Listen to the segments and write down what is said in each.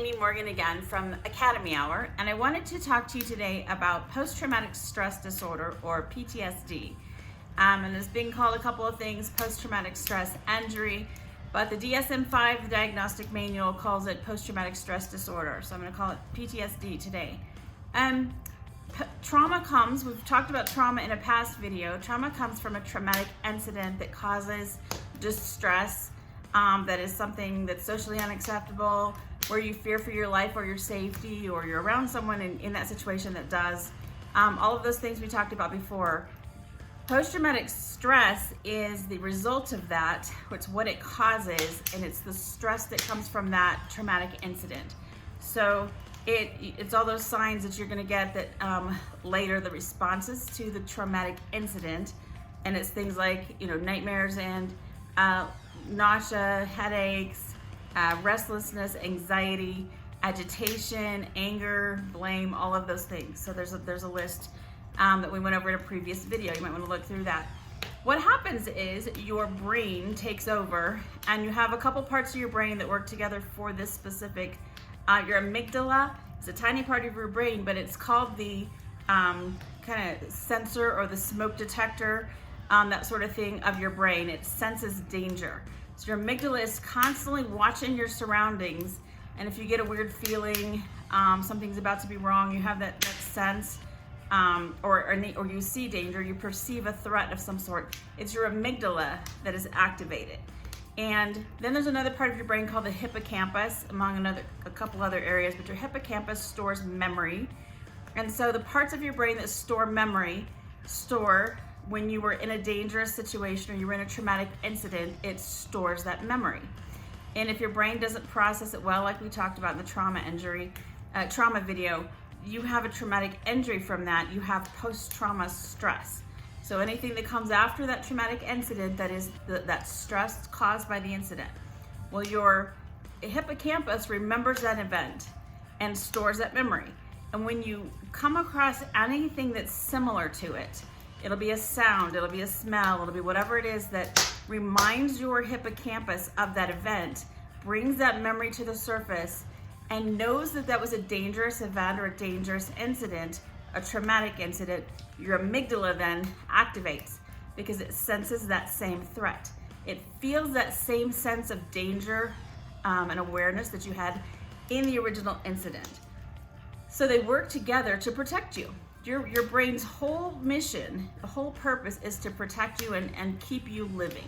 Amy Morgan again from Academy Hour, and I wanted to talk to you today about post-traumatic stress disorder, or PTSD. And it's being called a couple of things: post-traumatic stress injury, but the DSM-5, the diagnostic manual, calls it post-traumatic stress disorder. So I'm going to call it PTSD today. Trauma comes, we've talked about trauma in a past video. Trauma comes from a traumatic incident that causes distress, that is something that's socially unacceptable, where you fear for your life or your safety, or you're around someone in that situation that does. All of those things we talked about before. Post-traumatic stress is the result of that. It's what it causes, and it's the stress that comes from that traumatic incident. So it's all those signs that you're going to get that later, the responses to the traumatic incident, and it's things like nightmares and nausea, headaches, restlessness, anxiety, agitation, anger, blame, all of those things. So there's a list that we went over in a previous video. You might want to look through that. What happens is your brain takes over, and you have a couple parts of your brain that work together for this specific. Your amygdala is a tiny part of your brain, but it's called the kind of sensor or the smoke detector, that sort of thing of your brain. It senses danger. So your amygdala is constantly watching your surroundings, and if you get a weird feeling, something's about to be wrong, you have that sense, or you see danger, you perceive a threat of some sort, it's your amygdala that is activated. And then there's another part of your brain called the hippocampus, among a couple other areas, but your hippocampus stores memory. And so the parts of your brain that store memory store when you were in a dangerous situation or you were in a traumatic incident, it stores that memory. And if your brain doesn't process it well, like we talked about in the trauma video, you have a traumatic injury from that, you have post-trauma stress. So anything that comes after that traumatic incident, that is that stress caused by the incident. Well, your hippocampus remembers that event and stores that memory. And when you come across anything that's similar to it, it'll be a sound, it'll be a smell, it'll be whatever it is that reminds your hippocampus of that event, brings that memory to the surface, and knows that that was a dangerous event or a dangerous incident, a traumatic incident. Your amygdala then activates because it senses that same threat. It feels that same sense of danger and awareness that you had in the original incident. So they work together to protect you. Your brain's whole mission, the whole purpose, is to protect you and keep you living.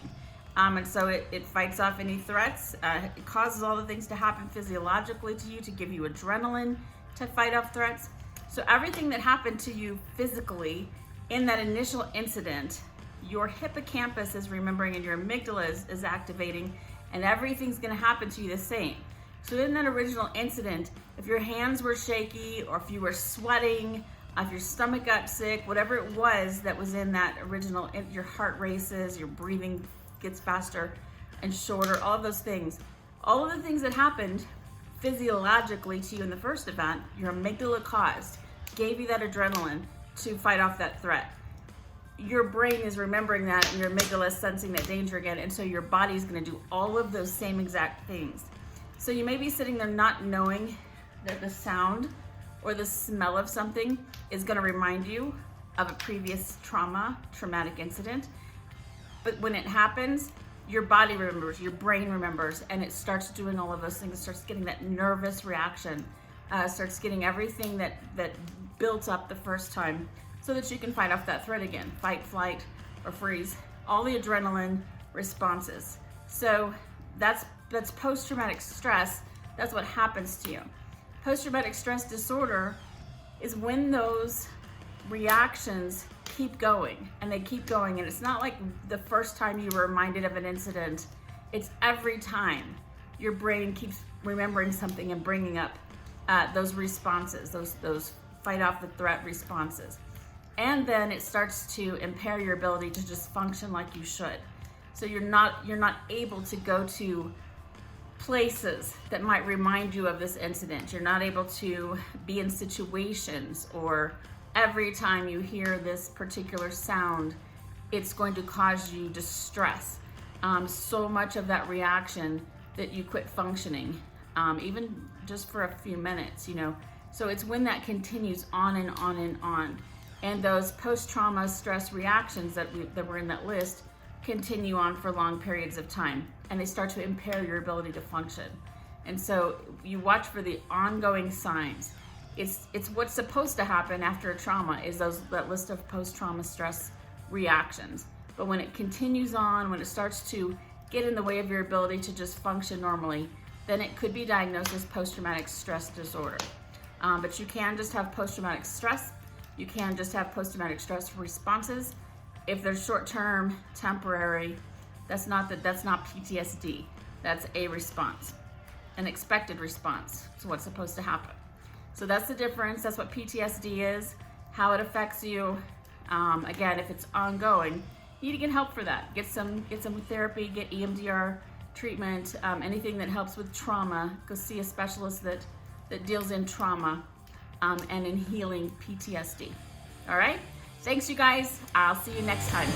And so it fights off any threats. It causes all the things to happen physiologically to you, to give you adrenaline to fight off threats. So everything that happened to you physically in that initial incident, your hippocampus is remembering and your amygdala is activating, and everything's going to happen to you the same. So in that original incident, if your hands were shaky, or if you were sweating, if your stomach got sick, whatever it was that was in that original, your heart races, your breathing gets faster and shorter, all of those things, all of the things that happened physiologically to you in the first event, your amygdala caused, gave you that adrenaline to fight off that threat. Your brain is remembering that, and your amygdala is sensing that danger again, and so your body's going to do all of those same exact things. So you may be sitting there not knowing that the sound or the smell of something is going to remind you of a previous traumatic incident, but when it happens, your body remembers, your brain remembers, and it starts doing all of those things. It starts getting that nervous reaction, starts getting everything that built up the first time, so that you can fight off that threat again, fight, flight, or freeze, all the adrenaline responses. So that's post-traumatic stress. That's what happens to you. Post-traumatic stress disorder is when those reactions keep going, and they keep going, and it's not like the first time you were reminded of an incident. It's every time your brain keeps remembering something and bringing up those responses, those fight off the threat responses, and then it starts to impair your ability to just function like you should. So you're not able to go to places that might remind you of this incident. You're not able to be in situations, or every time you hear this particular sound, it's going to cause you distress. So much of that reaction that you quit functioning. Even just for a few minutes, you know. So it's when that continues on and on and on. And those post-trauma stress reactions that were in that list continue on for long periods of time, and they start to impair your ability to function. And so you watch for the ongoing signs. It's what's supposed to happen after a trauma is that list of post-trauma stress reactions. But when it continues on, when it starts to get in the way of your ability to just function normally, then it could be diagnosed as post-traumatic stress disorder. But you can just have post-traumatic stress. You can just have post-traumatic stress responses. If they're short-term, temporary, that's not PTSD. That's a response, an expected response to what's supposed to happen. So that's the difference. That's what PTSD is, how it affects you. Again, if it's ongoing, you need to get help for that. Get some therapy, get EMDR treatment, anything that helps with trauma. Go see a specialist that deals in trauma and in healing PTSD. All right? Thanks, you guys. I'll see you next time.